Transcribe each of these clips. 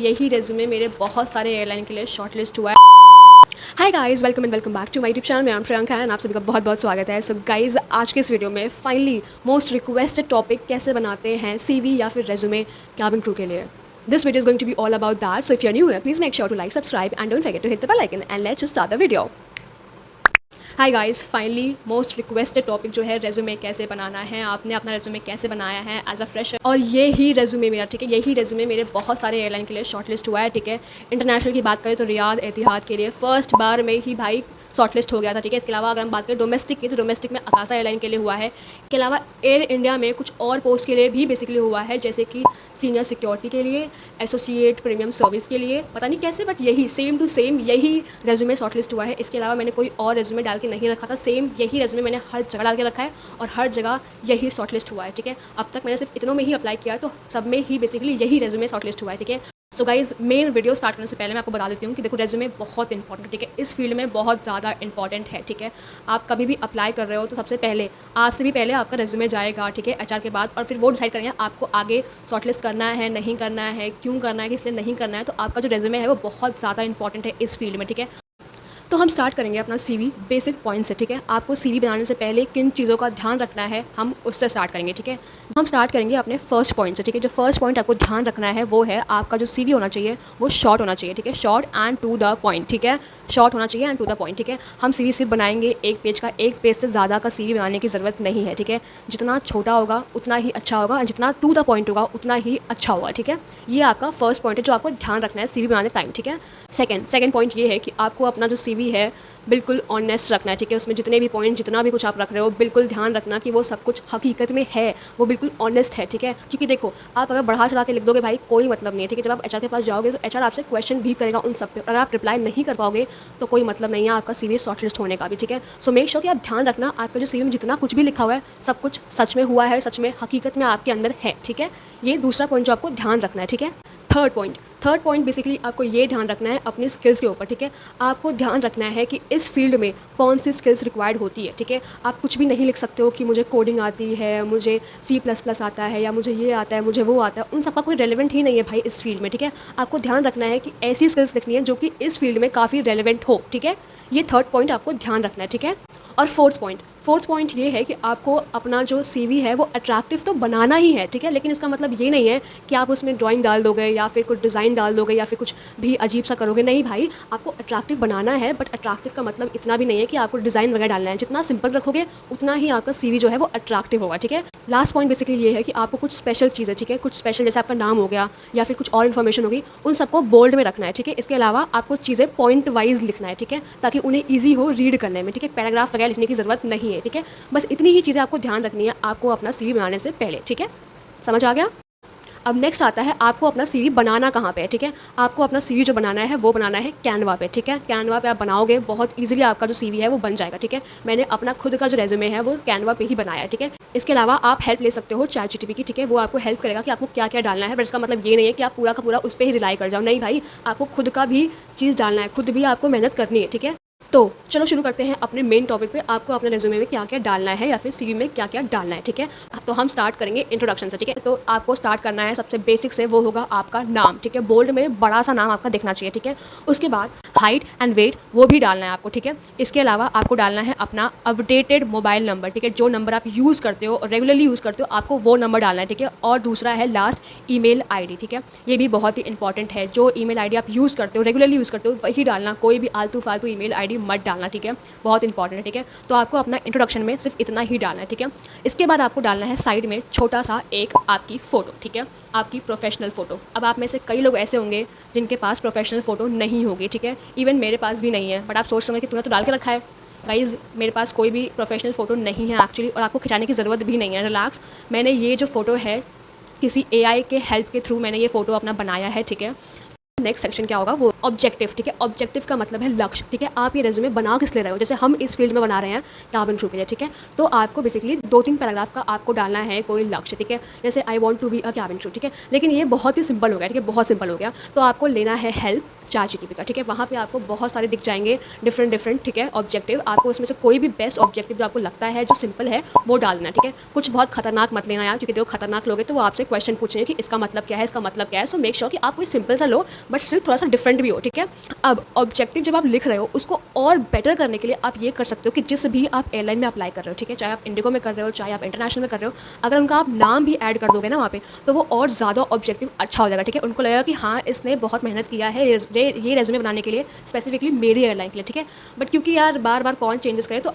यही रेज्यूमे मेरे बहुत सारे एयरलाइन के लिए शॉर्टलिस्ट हुआ है। Hi guys, welcome and welcome back to my YouTube channel. मेरा नाम प्रियंका है और आप सभी का बहुत बहुत स्वागत है। सो गाइस, आज के इस वीडियो में फाइनली मोस्ट रिक्वेस्टेड टॉपिक कैसे बनाते हैं सीवी या फिर रेज्यूमे कैबिन क्रू के लिए। This video is going to be all about that. So if you're new here, please make sure to like, subscribe and don't forget to hit the bell icon and let's just start the video. Hi guys, finally most requested topic जो है resume कैसे बनाना है, आपने अपना resume कैसे बनाया है as a fresher. और ये ही रेज्यूमे मेरा, ठीक है, यही रेज्यूमे मेरे बहुत सारे एयरलाइन के लिए शॉर्टलिस्ट हुआ है। ठीक है, इंटरनेशनल की बात करें तो रियाद, एतिहाद के लिए फर्स्ट बार में ही भाई शॉर्टलिस्ट हो गया था। ठीक है, इसके अलावा अगर हम बात करें डोमेस्टिक की तो डोमेस्टिक में अकासा एयरलाइन के लिए हुआ है। इसके अलावा एयर इंडिया में कुछ और पोस्ट के लिए भी बेसिकली हुआ है, जैसे कि सीनियर सिक्योरिटी के लिए, एसोसिएट प्रीमियम सर्विस के लिए, पता नहीं कैसे, बट यही सेम टू सेम यही रेज्यूमे शॉर्टलिस्ट हुआ है। इसके अलावा मैंने कोई और रेज्यूमे डाल के नहीं रखा था, सेम यही रेज्यूमे मैंने हर जगह डाल के रखा है और हर जगह यही शॉर्टलिस्ट हुआ है। ठीक है, अब तक मैंने सिर्फ इतनों में ही अप्लाई किया है, तो सब में ही बेसिकली यही रेज्यूमे शॉर्टलिस्ट हुआ है। ठीक है, so guys, main video start करने से पहले मैं आपको बता देती हूँ कि देखो रेज्यूमे बहुत इंपॉर्टेंट है। ठीक है, इस फील्ड में बहुत ज़्यादा इंपॉर्टेंट है। ठीक है, आप कभी भी अप्लाई कर रहे हो तो सबसे पहले आपसे भी पहले आपका रेज्यूमे जाएगा। ठीक है, एचआर के बाद, और फिर वो डिसाइड करेंगे आपको आगे शॉर्टलिस्ट करना है, नहीं करना है, क्यों करना है, किस लिए नहीं करना है। तो आपका जो रेज्यूमे है वो बहुत ज़्यादा इंपॉर्टेंट है इस फील्ड में। ठीक है, तो हम स्टार्ट करेंगे अपना सीवी बेसिक पॉइंट से। ठीक है, आपको सीवी बनाने से पहले किन चीज़ों का ध्यान रखना है हम उससे स्टार्ट करेंगे। ठीक है, हम स्टार्ट करेंगे अपने फर्स्ट पॉइंट से। ठीक है, जो फर्स्ट पॉइंट आपको ध्यान रखना है वो है आपका जो सीवी होना चाहिए वो शॉर्ट होना चाहिए। ठीक है, short and to the point. ठीक है, शॉर्ट होना चाहिए एंड टू द पॉइंट। ठीक है, हम सीवी सिर्फ बनाएंगे एक पेज का, एक पेज से ज़्यादा का सीवी बनाने की ज़रूरत नहीं है। ठीक है, जितना छोटा होगा उतना ही अच्छा होगा और जितना टू द पॉइंट होगा उतना ही अच्छा होगा। ठीक है, ये आपका फर्स्ट पॉइंट है जो आपको ध्यान रखना है सीवी बनाने टाइम। ठीक है, सेकंड पॉइंट ये है कि आपको अपना जो सीवी है बिल्कुल ऑनेस्ट रखना है। ठीक है, उसमें जितने भी पॉइंट, जितना भी कुछ आप रख रहे हो, बिल्कुल ध्यान रखना कि वो सब कुछ हकीकत में है, वो बिल्कुल ऑनेस्ट है। ठीक है, क्योंकि देखो आप अगर बढ़ा चढ़ा के लिख दोगे भाई कोई मतलब नहीं है। ठीक है, जब आप एचआर के पास जाओगे तो एचआर आपसे क्वेश्चन भी करेगा उन सब पे, अगर आप रिप्लाई नहीं कर पाओगे तो कोई मतलब नहीं है आपका सीवी शॉर्टलिस्ट होने का भी। ठीक है, सो मेक श्योर कि आप ध्यान रखना आपका जो सीवी में जितना कुछ भी लिखा हुआ है सब कुछ सच में हुआ है, सच में हकीकत में आपके अंदर है। ठीक है, ये दूसरा पॉइंट जो आपको ध्यान रखना है। ठीक है, थर्ड पॉइंट बेसिकली आपको ये ध्यान रखना है अपनी स्किल्स के ऊपर। ठीक है, आपको ध्यान रखना है कि इस फील्ड में कौन सी स्किल्स रिक्वायर्ड होती है। ठीक है, आप कुछ भी नहीं लिख सकते हो कि मुझे कोडिंग आती है, मुझे C++ आता है, या मुझे ये आता है, मुझे वो आता है, उन सब का कोई रेलेवेंट ही नहीं है भाई इस फील्ड में। ठीक है, आपको ध्यान रखना है कि ऐसी स्किल्स लिखनी है जो कि इस फील्ड में काफ़ी रेलेवेंट हो। ठीक है, ये थर्ड पॉइंट आपको ध्यान रखना है। ठीक है, और फोर्थ पॉइंट ये है कि आपको अपना जो सीवी है वो अट्रैक्टिव तो बनाना ही है। ठीक है, लेकिन इसका मतलब ये नहीं है कि आप उसमें ड्राइंग डाल दोगे या फिर कुछ डिज़ाइन डाल दोगे या फिर कुछ भी अजीब सा करोगे। नहीं भाई, आपको अट्रैक्टिव बनाना है, बट अट्रैक्टिव का मतलब इतना भी नहीं है कि आपको डिज़ाइन वगैरह डालना है। जितना सिंपल रखोगे उतना ही आपका सीवी जो है वो अट्रैक्टिव होगा। ठीक है, लास्ट पॉइंट बेसिकली ये है कि आपको कुछ स्पेशल चीज़ें, ठीक है, कुछ स्पेशल जैसे आपका नाम हो गया या फिर कुछ और इन्फॉर्मेशन होगी, उन सबको बोल्ड में रखना है। ठीक है, इसके अलावा आपको चीज़ें पॉइंट वाइज लिखना है। ठीक है, ताकि उन्हें ईजी हो रीड करने में। ठीक है, पैराग्राफ वगैरह लिखने की ज़रूरत नहीं है। ठीक है, बस इतनी ही चीज़ें आपको ध्यान रखनी है आपको अपना सीवी बनाने से पहले। ठीक है, समझ आ गया। अब नेक्स्ट आता है आपको अपना सीवी बनाना कहाँ पे है। ठीक है, आपको अपना सीवी जो बनाना है वो बनाना है कैनवा पे। ठीक है, कैनवा पे आप बनाओगे बहुत इजीली आपका जो सीवी है वो बन जाएगा। ठीक है, मैंने अपना खुद का जो रेज्यूमे है वो कैनवा पे ही बनाया है। ठीक है, इसके अलावा आप हेल्प ले सकते हो ChatGPT की। ठीक है, वो आपको हेल्प करेगा कि आपको क्या क्या डालना है, बट इसका मतलब ये नहीं है कि आप पूरा का पूरा उस पर ही रिलाई कर जाओ। नहीं भाई, आपको खुद का भी चीज़ डालना है, खुद भी आपको मेहनत करनी है। ठीक है, तो चलो शुरू करते हैं अपने मेन टॉपिक पे, आपको अपने रेज्यूमे में क्या क्या डालना है या फिर सीवी में क्या क्या डालना है। ठीक है, तो हम स्टार्ट करेंगे इंट्रोडक्शन से। ठीक है, तो आपको स्टार्ट करना है सबसे बेसिक से, वो होगा आपका नाम। ठीक है, बोल्ड में बड़ा सा नाम आपका दिखना चाहिए। ठीक है, उसके बाद हाइट एंड वेट वो भी डालना है आपको। ठीक है, इसके अलावा आपको डालना है अपना अपडेटेड मोबाइल नंबर। ठीक है, जो नंबर आप यूज़ करते हो और रेगुलरली यूज़ करते हो आपको वो नंबर डालना है। ठीक है, और दूसरा है लास्ट ईमेल आईडी। ठीक है, ये भी बहुत ही इंपॉर्टेंट है, जो ईमेल आईडी आप यूज़ करते हो, रेगुलरली यूज़ करते हो, वही डालना, कोई भी आलतू फालतू ईमेल आईडी मत डालना। ठीक है, बहुत इंपॉर्टेंट है। ठीक है, तो आपको अपना इंट्रोडक्शन में सिर्फ इतना ही डालना है। ठीक है, इसके बाद आपको डालना है साइड में छोटा सा एक आपकी फ़ोटो। ठीक है, आपकी प्रोफेशनल फ़ोटो। अब आप में से कई लोग ऐसे होंगे जिनके पास प्रोफेशनल फ़ोटो नहीं होगी। ठीक है, इवन मेरे पास भी नहीं है, बट आप सोच रहे होंगे कि तूने तो डाल के रखा है। गाइज़, मेरे पास कोई भी प्रोफेशनल फ़ोटो नहीं है एक्चुअली, और आपको खिंचाने की ज़रूरत भी नहीं है। रिलैक्स, मैंने ये जो फ़ोटो है किसी AI के हेल्प के थ्रू मैंने ये फ़ोटो अपना बनाया है। ठीक है, नेक्स्ट सेक्शन क्या होगा वो ऑब्जेक्टिव। ठीक है, ऑब्जेक्टिव का मतलब है लक्ष्य। ठीक है, आप ये रेज्यूमे बना किस लिए रहे हो, जैसे हम इस फील्ड में बना रहे हैं कैबिन क्रू के लिए। ठीक है, तो आपको बेसिकली 2-3 पैराग्राफ का आपको डालना है कोई लक्ष्य। ठीक है, जैसे I want to be a cabin crew. ठीक है, लेकिन ये बहुत ही सिंपल हो गया। ठीक है, बहुत सिंपल हो गया, तो आपको लेना है हेल्प, चैट जीटीपी का, ठीक है। वहाँ पे आपको बहुत सारे दिख जाएंगे डिफरेंट, ठीक है, ऑब्जेक्टिव। आपको उसमें से कोई भी बेस्ट ऑब्जेक्टिव जो आपको लगता है, जो सिंपल है, वो डालना है, ठीक है। कुछ बहुत खतरनाक मत लेना यार, क्योंकि देखो खतरनाक लोगे तो वो आपसे क्वेश्चन पूछेंगे कि इसका मतलब क्या है, इसका मतलब क्या है। सो मेक श्योर कि आप कोई सिंपल सा लो, बट स्टिल थोड़ा सा डिफरेंट भी हो, ठीक है। अब ऑब्जेक्टिव जब आप लिख रहे हो, उसको और बेटर करने के लिए आप ये कर सकते हो कि जिस भी आप एयरलाइन में अप्लाई कर रहे हो, ठीक है, चाहे आप इंडिगो में कर रहे हो, चाहे आप इंटरनेशनल में कर रहे हो, अगर उनका आप नाम भी ऐड कर दोगे ना वहाँ पे, तो वो और ज़्यादा ऑब्जेक्टिव अच्छा हो जाएगा, ठीक है। उनको लगेगा कि हाँ, इसने बहुत मेहनत किया है ये रेज्यूमे बनाने के लिए, स्पेसिफिकली मेरी एयरलाइन के लिए, ठीक है। बट क्योंकि यार बार बार कौन चेंजेस करे, तो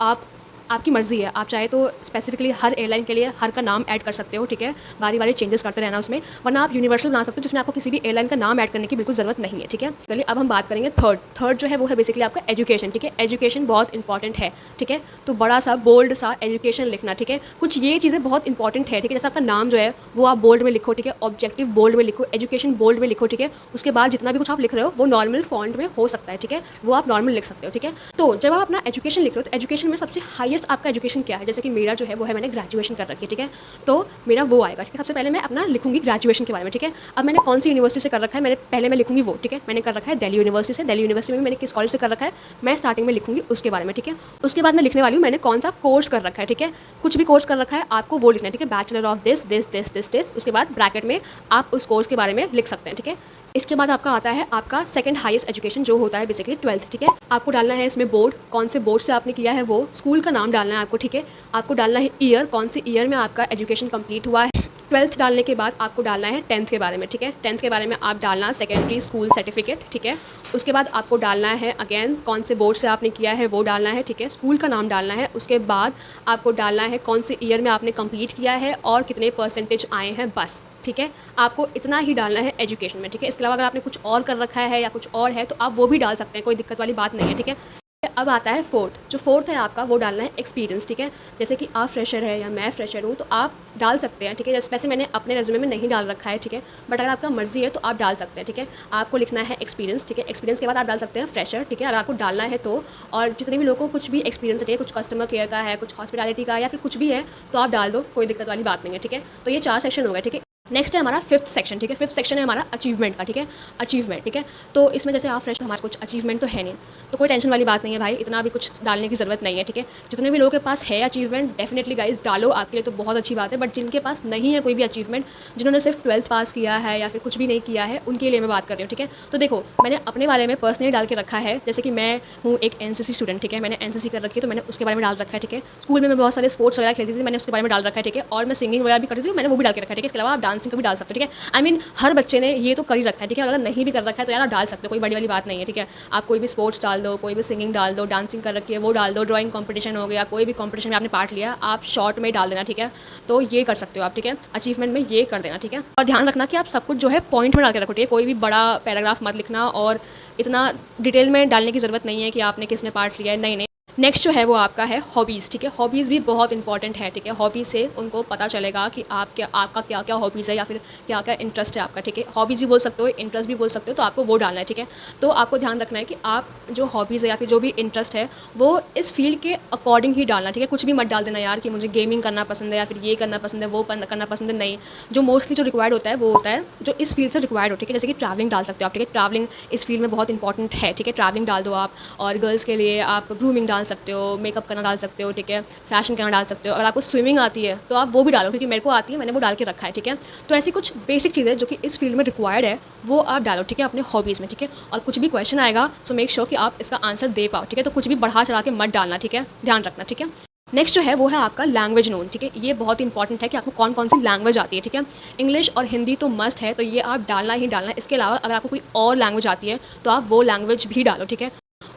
आपकी मर्जी है, आप चाहे तो स्पेसिफिकली हर एयरलाइन के लिए हर का नाम ऐड कर सकते हो, ठीक है। बारी बारी चेंजेस करते रहना उसमें, वरना आप यूनिवर्सल बना सकते हो जिसमें आपको किसी भी एयरलाइन का नाम ऐड करने की बिल्कुल जरूरत नहीं है, ठीक है। चलिए अब हम बात करेंगे थर्ड जो है वो है बेसिकली आपका एजुकेशन, ठीक है। एजुकेशन बहुत इंपॉर्टेंट है, ठीक है। तो बड़ा सा बोल्ड सा एजुकेशन लिखना, ठीक है। कुछ ये चीज़ें बहुत इंपॉर्टेंट है, ठीक है। जैसे आपका नाम जो है वो आप बोल्ड में लिखो, ठीक है। ऑब्जेक्टिव बोल्ड में लिखो, एजुकेशन बोल्ड में लिखो, ठीक है। उसके बाद जितना भी कुछ आप लिख रहे हो वो नॉर्मल फॉन्ट में हो सकता है, ठीक है, वो आप नॉर्मल लिख सकते हो, ठीक है। तो जब आप अपना एजुकेशन लिख रहे हो, तो एजुकेशन में सबसे हाईएस्ट आपका एजुकेशन क्या है, जैसे कि मेरा जो है वो है मैंने ग्रेजुएशन कर रखी है, ठीक है। तो मेरा वो आएगा, ठीक है। सबसे पहले मैं अपना लिखूंगी ग्रेजुएशन के बारे में, ठीक है। अब मैंने कौन सी यूनिवर्सिटी से कर रखा है, पहले मैं लिखूंगी वो, ठीक है। मैंने कर रखा है दिल्ली यूनिवर्सिटी से, दिल्ली यूनिवर्सिटी में मैंने किस कॉलेज से कर रखा है, मैं स्टार्टिंग में लिखूंगी उसके बारे में, ठीक है। उसके बाद मैं लिखने वाली हूँ मैंने कौन सा कोर्स कर रखा है, ठीक है। कुछ भी कोर्स कर रखा है आपको वो लिखना है, ठीक है। Bachelor of this this this this this, उसके बाद ब्रैकेट में आप उस कोर्स के बारे में लिख सकते हैं, ठीक है। इसके बाद आपका आता है आपका सेकंड हाईएस्ट एजुकेशन, जो होता है बेसिकली 12th, ठीक है। आपको डालना है इसमें बोर्ड, कौन से बोर्ड से आपने किया है वो, स्कूल का नाम डालना है आपको, ठीक है। आपको डालना है ईयर, कौन से ईयर में आपका एजुकेशन कंप्लीट हुआ है। 12th डालने के बाद आपको डालना है 10th के बारे में, ठीक है। 10th के बारे में आप डालना सेकेंडरी स्कूल सर्टिफिकेट, ठीक है। उसके बाद आपको डालना है अगेन कौन से बोर्ड से आपने किया है वो डालना है, ठीक है। स्कूल का नाम डालना है। उसके बाद आपको डालना है कौन से ईयर में आपने कंप्लीट किया है और कितने परसेंटेज आए हैं, बस, ठीक है। आपको इतना ही डालना है एजुकेशन में, ठीक है। इसके अलावा अगर आपने कुछ और कर रखा है या कुछ और है तो आप वो भी डाल सकते हैं, कोई दिक्कत वाली बात नहीं है, ठीक है। अब आता है फोर्थ, जो फोर्थ है आपका वो डालना है एक्सपीरियंस, ठीक है। जैसे कि आप फ्रेशर है या मैं फ्रेशर हूँ तो आप डाल सकते हैं, ठीक है। जैसे वैसे मैंने अपने रेज्यूमे में नहीं डाल रखा है, ठीक है, बट अगर आपका मर्जी है तो आप डाल सकते हैं, ठीक है। आपको लिखना है एक्सपीरियंस, ठीक है। एक्सपीरियंस के बाद आप डाल सकते हैं फ्रेशर, ठीक है, अगर आपको डालना है तो। और जितने भी लोगों को कुछ भी एक्सपीरियंस है, कुछ कस्टमर केयर का है, कुछ हॉस्पिटैलिटी का या फिर कुछ भी है, तो आप डाल दो, कोई दिक्कत वाली बात नहीं है, ठीक है। तो ये 4 सेक्शन हो गए, ठीक है। नेक्स्ट है हमारा फिफ्थ सेक्शन, ठीक है। फिफ्थ सेक्शन है हमारा अचीवमेंट का, ठीक है। अचीवमेंट, ठीक है। तो इसमें जैसे आप फ्रेश, हमारे कुछ अचीवमेंट तो है नहीं, तो कोई टेंशन वाली बात नहीं है भाई, इतना भी कुछ डालने की ज़रूरत नहीं है, ठीक है। जितने भी लोगों के पास है अचीवमेंट, डेफिनेटली गाइज डालो, आपके लिए तो बहुत अच्छी बात है। बट जिनके पास नहीं है कोई भी अचीवमेंट, जिन्होंने सिर्फ 12th पास किया है या फिर कुछ भी नहीं किया है, उनके लिए मैं बात कर रही हूँ, ठीक है। तो देखो मैंने अपने वाले में पर्सनली डाल के रखा है, जैसे कि मैं हूँ एक एनसीसी स्टूडेंट, ठीक है। मैंने एनसीसी कर रखी है तो मैंने उसके बारे में डाल रखा है, ठीक है। स्कूल में मैं बहुत सारे स्पोर्ट्स वगैरह खेलती थी, मैंने उसके बारे में डाल रखा है, ठीक है। और मैं सिंगिंग वगैरह भी करती थी, मैंने वो भी डाल के रखा है, ठीक है। इसके अलावा आप डांसिंग का भी डाल सकते हो, ठीक है। आई मीन हर बच्चे ने ये तो कर ही रखा है, ठीक है। अगर नहीं भी कर रखा है तो यार आप डाल सकते हो, कोई बड़ी वाली बात नहीं है, ठीक है। आप कोई भी स्पोर्ट्स डाल दो, कोई भी सिंगिंग डाल दो, डांसिंग कर रखी है वो डाल दो, ड्राइंग कंपटीशन हो गया, कोई भी कंपटीशन में आपने पार्ट लिया, आप शॉर्ट में डाल देना, ठीक है। तो ये कर सकते हो आप, ठीक है। अचीवमेंट में ये कर देना, ठीक है। और ध्यान रखना कि आप सब कुछ जो है पॉइंट में डाल के रखो, ठीक है। कोई भी बड़ा पैराग्राफ मत लिखना और इतना डिटेल में डालने की ज़रूरत नहीं है कि आपने किस में पार्ट लिया है, नहीं। नेक्स्ट जो है वो आपका है हॉबीज़, ठीक है। हॉबीज़ भी बहुत इंपॉर्टेंट है, ठीक है। हॉबीज़ से उनको पता चलेगा कि आपका क्या क्या हॉबीज़ है या फिर क्या क्या इंटरेस्ट है आपका, ठीक है। हॉबीज़ भी बोल सकते हो, इंटरेस्ट भी बोल सकते हो, तो आपको वो डालना है, ठीक है। तो आपको ध्यान रखना है कि आप जो हॉबीज़ है या फिर जो भी इंटरेस्ट है वो इस फील्ड के अकॉर्डिंग ही डालना, ठीक है। कुछ भी मत डाल देना यार कि मुझे गेमिंग करना पसंद है या फिर ये करना पसंद है, वो करना पसंद है, नहीं। जो मोस्टली जो रिक्वायर्ड होता है वो होता है जो इस फील्ड से रिक्वायर्ड हो, ठीक है। जैसे कि ट्रैवलिंग डाल सकते हो आप, ठीक है। ट्रैवलिंग इस फील्ड में बहुत इंपॉर्टेंट है, ठीक है। ट्रैवलिंग डाल दो आप। और गर्ल्स के लिए आप ग्रूमिंग डाल सकते हो, मेकअप करना डाल सकते हो, ठीक है। फैशन करना डाल सकते हो। अगर आपको स्विमिंग आती है तो आप वो भी डालो, क्योंकि मेरे को आती है, मैंने वो डाल के रखा है, ठीक है। तो ऐसी कुछ बेसिक चीज़ें जो कि इस फील्ड में रिक्वायर्ड है वो आप डालो, ठीक है, अपने हॉबीज़ में, ठीक है। और कुछ भी क्वेश्चन आएगा सो मेक श्योर कि आप इसका आंसर दे पाओ, ठीक है। तो कुछ भी बढ़ा चढ़ा के मत डालना, ठीक है, ध्यान रखना, ठीक है। नेक्स्ट जो है वो है आपका लैंग्वेज नोन, ठीक है। ये बहुत इंपॉर्टेंट है कि आपको कौन कौन सी लैंग्वेज आती है, ठीक है। इंग्लिश और हिंदी तो मस्ट है, तो ये आप डालना ही डालना है। इसके अलावा अगर आपको कोई और लैंग्वेज आती है तो आप वो लैंग्वेज भी डालो, ठीक है।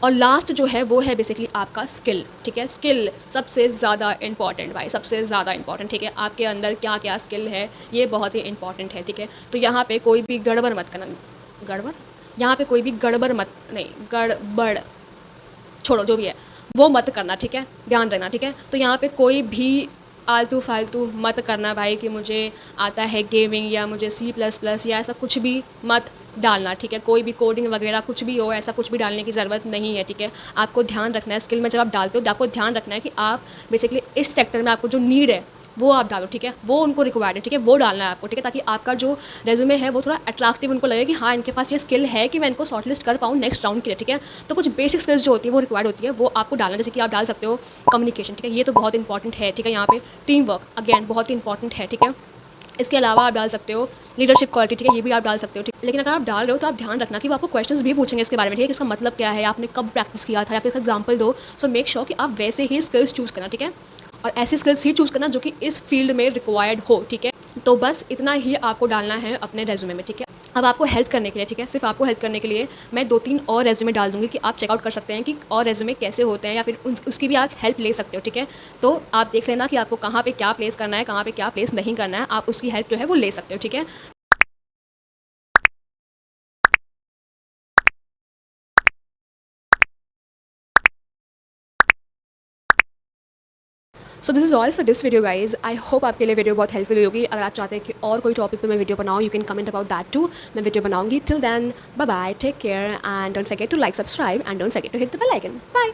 और लास्ट जो है वो है बेसिकली आपका स्किल, ठीक है। स्किल सबसे ज़्यादा इंपॉर्टेंट भाई, सबसे ज़्यादा इंपॉर्टेंट, ठीक है। आपके अंदर क्या क्या स्किल है ये बहुत ही इंपॉर्टेंट है, ठीक है। तो यहाँ पे कोई भी गड़बड़ मत करना, गड़बड़, यहाँ पे कोई भी गड़बड़ मत, नहीं गड़बड़ छोड़ो, जो भी है वो मत करना, ठीक है, ध्यान देना, ठीक है। तो यहाँ पे कोई भी आलतू फालतू मत करना भाई कि मुझे आता है गेमिंग या मुझे C++ या ऐसा कुछ भी मत डालना, ठीक है। कोई भी कोडिंग वगैरह कुछ भी हो, ऐसा कुछ भी डालने की ज़रूरत नहीं है, ठीक है। आपको ध्यान रखना है स्किल में जब आप डालते हो तो आपको ध्यान रखना है कि आप बेसिकली इस सेक्टर में आपको जो नीड है वो आप डालो, ठीक है। वो उनको रिक्वायर्ड है, ठीक है, वो डालना है आपको, ठीक है, ताकि आपका जो रेज्यूमे है वो थोड़ा अट्रैक्टिव उनको लगे कि हाँ, इनके पास ये स्किल है कि मैं इनको शॉर्टलिस्ट कर पाऊँ नेक्स्ट राउंड के लिए, ठीक है। तो कुछ बेसिक स्किल्स जो होती है वो रिक्वायर्ड होती है, वो आपको डालना, जैसे कि आप डाल सकते हो कम्युनिकेशन, ठीक है, ये तो बहुत इंपॉर्टेंट है, ठीक है। यहाँ पे टीम वर्क अगेन बहुत ही इंपॉर्टेंट है, ठीक है। इसके अलावा आप डाल सकते हो लीडरशिप क्वालिटी, ठीक है, ये भी आप डाल सकते हो, ठीक। लेकिन अगर आप डाल रहे हो तो आप ध्यान रखना कि वो आपको क्वेश्चंस भी पूछेंगे इसके बारे में, ठीक है, कि इसका मतलब क्या है, आपने कब प्रैक्टिस किया था, या फिर एग्जाम्पल दो। सो मेक श्योर कि आप वैसे ही स्किल्स चूज़ करना, ठीक है, और ऐसी स्किल्स ही चूज़ करना जो कि इस फील्ड में रिक्वायर्ड हो, ठीक है। तो बस इतना ही आपको डालना है अपने रेज्यूमे में, ठीक है। अब आपको हेल्प करने के लिए, ठीक है, सिर्फ आपको हेल्प करने के लिए मैं 2-3 और रेज्यूमे डाल दूँगी कि आप चेकआउट कर सकते हैं कि और रेज्यूमे कैसे होते हैं, या फिर उसकी भी आप हेल्प ले सकते हो, ठीक है। तो आप देख लेना कि आपको कहाँ पे क्या प्लेस करना है, कहाँ पे क्या प्लेस नहीं करना है, आप उसकी हेल्प जो है वो ले सकते हो, ठीक है। So this is all for this video guys. I hope आपके लिए वीडियो बहुत हेल्पफुल होगी। अगर आप चाहते हैं कि और कोई टॉपिक पे मैं वीडियो बनाऊँ, you can comment about that too. मैं वीडियो बनाऊंगी। Till then bye bye, take care and don't forget to like, subscribe and don't forget to hit the bell icon. Bye.